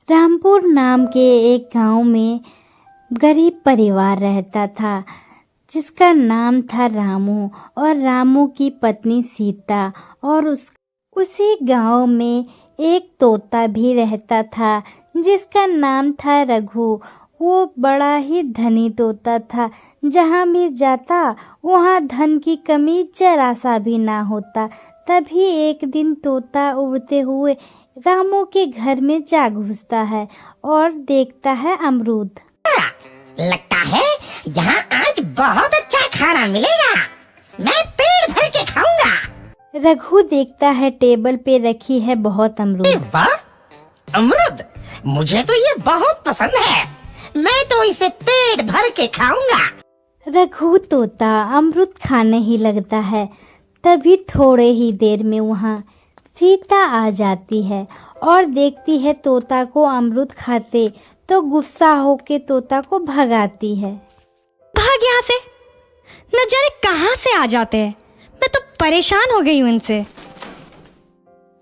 रामपुर नाम के एक गांव में गरीब परिवार रहता था जिसका नाम था रामू और रामू की पत्नी सीता। और उसी गांव में एक तोता भी रहता था जिसका नाम था रघु। वो बड़ा ही धनी तोता था, जहाँ भी जाता वहाँ धन की कमी जरा सा भी ना होता। तभी एक दिन तोता उड़ते हुए रामू के घर में जा घुसता है और देखता है अमरूद। लगता है यहाँ आज बहुत अच्छा खाना मिलेगा, मैं पेट भर के खाऊंगा। रघु देखता है टेबल पे रखी है बहुत अमरूद। वाह, अमरूद मुझे तो ये बहुत पसंद है, मैं तो इसे पेट भर के खाऊंगा। रघु तोता अमरूद खाने ही लगता है। तभी थोड़े ही देर में वहाँ सीता आ जाती है और देखती है तोता को अमरूद खाते, तो गुस्सा होके तोता को भगाती है। भाग यहाँ से, न जाने कहाँ से आ जाते हैं, मैं तो परेशान हो गई हूँ इनसे।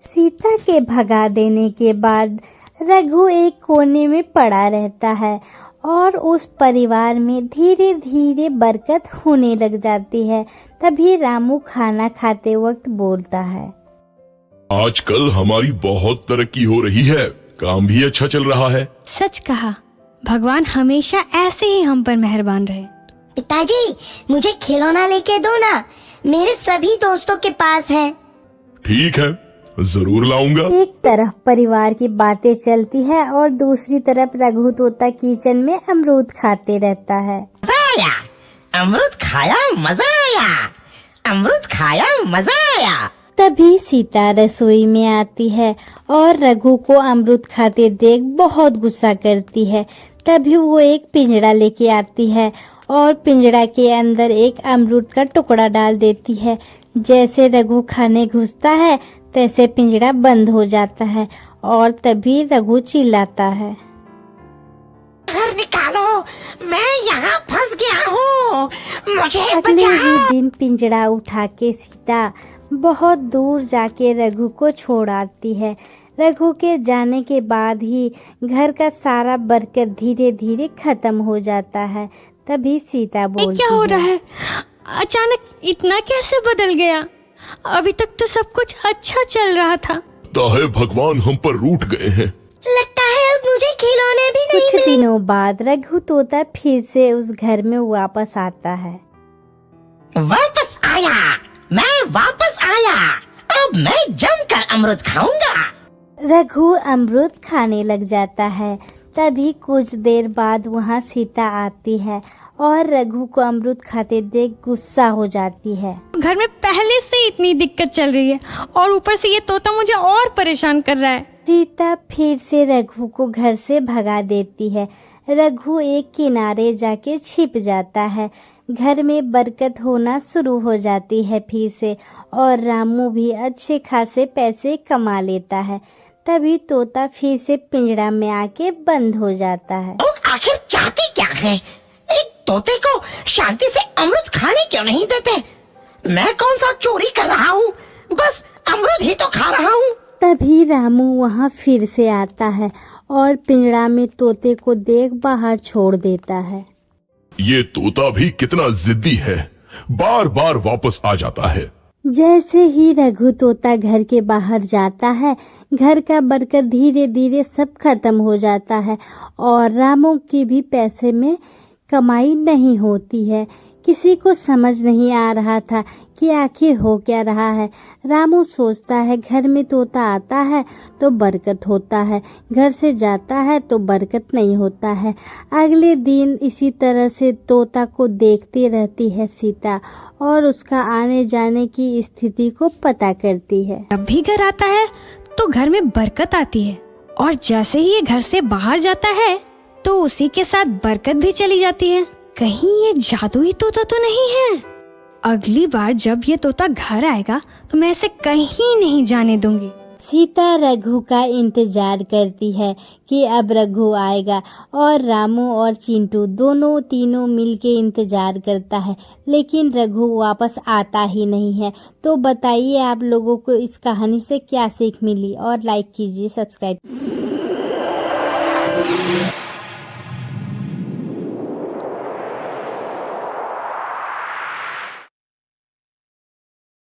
सीता के भगा देने के बाद रघु एक कोने में पड़ा रहता है और उस परिवार में धीरे धीरे बरकत होने लग जाती है। तभी रामू खाना खाते वक्त बोलता है, आजकल हमारी बहुत तरक्की हो रही है, काम भी अच्छा चल रहा है। सच कहा, भगवान हमेशा ऐसे ही हम पर मेहरबान रहे। पिताजी मुझे खिलौना लेके दो ना, मेरे सभी दोस्तों के पास है। ठीक है, जरूर लाऊंगा। एक तरफ परिवार की बातें चलती है और दूसरी तरफ रघु तोता किचन में अमरूद खाते रहता है। मजा आया, अमरूद खाया मजा आया, अमरूद खाया मजा आया। तभी सीता रसोई में आती है और रघु को अमरूद खाते देख बहुत गुस्सा करती है। तभी वो एक पिंजड़ा लेके आती है और पिंजड़ा के अंदर एक अमरूद का टुकड़ा डाल देती है। जैसे रघु खाने घुसता है तैसे पिंजड़ा बंद हो जाता है और तभी रघु चिल्लाता है, घर निकालो, मैं यहाँ फंस गया हूँ, मुझे अगले बचाओ। ही दिन पिंजड़ा उठा के सीता बहुत दूर जाके रघु को छोड़ आती है। रघु के जाने के बाद ही घर का सारा बरकत धीरे धीरे खत्म हो जाता है। तभी सीता बोलती है, क्या हो रहा है, अचानक इतना कैसे बदल गया? अभी तक तो सब कुछ अच्छा चल रहा था। ताहे भगवान हम पर रूठ गए हैं। लगता है अब मुझे खिलौने भी नहीं कुछ दिनों बाद रघु तोता फिर से उस घर में वापस आता है। वापस आया, मैं वापस आया, अब मैं जमकर अमरूद खाऊंगा। रघु अमरूद खाने लग जाता है। तभी कुछ देर बाद वहाँ सीता आती है और रघु को अमरूद खाते देख गुस्सा हो जाती है। घर में पहले से इतनी दिक्कत चल रही है और ऊपर से ये तोता मुझे और परेशान कर रहा है। सीता फिर से रघु को घर से भगा देती है। रघु एक किनारे जाके छिप जाता है। घर में बरकत होना शुरू हो जाती है फिर से और रामू भी अच्छे खासे पैसे कमा लेता है। तभी तोता फिर से पिंजड़ा में आके बंद हो जाता है। लोग आखिर चाहते क्या हैं? एक तोते को शांति से अमरूद खाने क्यों नहीं देते? मैं कौन सा चोरी कर रहा हूँ, बस अमरूद ही तो खा रहा हूँ। तभी रामू वहाँ फिर से आता है और पिंजड़ा में तोते को देख बाहर छोड़ देता है। ये तोता भी कितना जिद्दी है, बार बार वापस आ जाता है। जैसे ही रघु तोता घर के बाहर जाता है, घर का बरकत धीरे धीरे सब खत्म हो जाता है और रामू की भी पैसे में कमाई नहीं होती है। किसी को समझ नहीं आ रहा था कि आखिर हो क्या रहा है। रामू सोचता है घर में तोता आता है तो बरकत होता है, घर से जाता है तो बरकत नहीं होता है। अगले दिन इसी तरह से तोता को देखती रहती है सीता और उसका आने जाने की स्थिति को पता करती है। जब भी घर आता है तो घर में बरकत आती है और जैसे ही ये घर से बाहर जाता है तो उसी के साथ बरकत भी चली जाती है। कहीं ये जादुई तोता तो नहीं है? अगली बार जब ये तोता घर आएगा तो मैं इसे कहीं नहीं जाने दूंगी। सीता रघु का इंतजार करती है कि अब रघु आएगा और रामू और चिंटू दोनों तीनों मिलके इंतजार करता है, लेकिन रघु वापस आता ही नहीं है। तो बताइए आप लोगों को इस कहानी से क्या सीख मिली और लाइक कीजिए, सब्सक्राइब।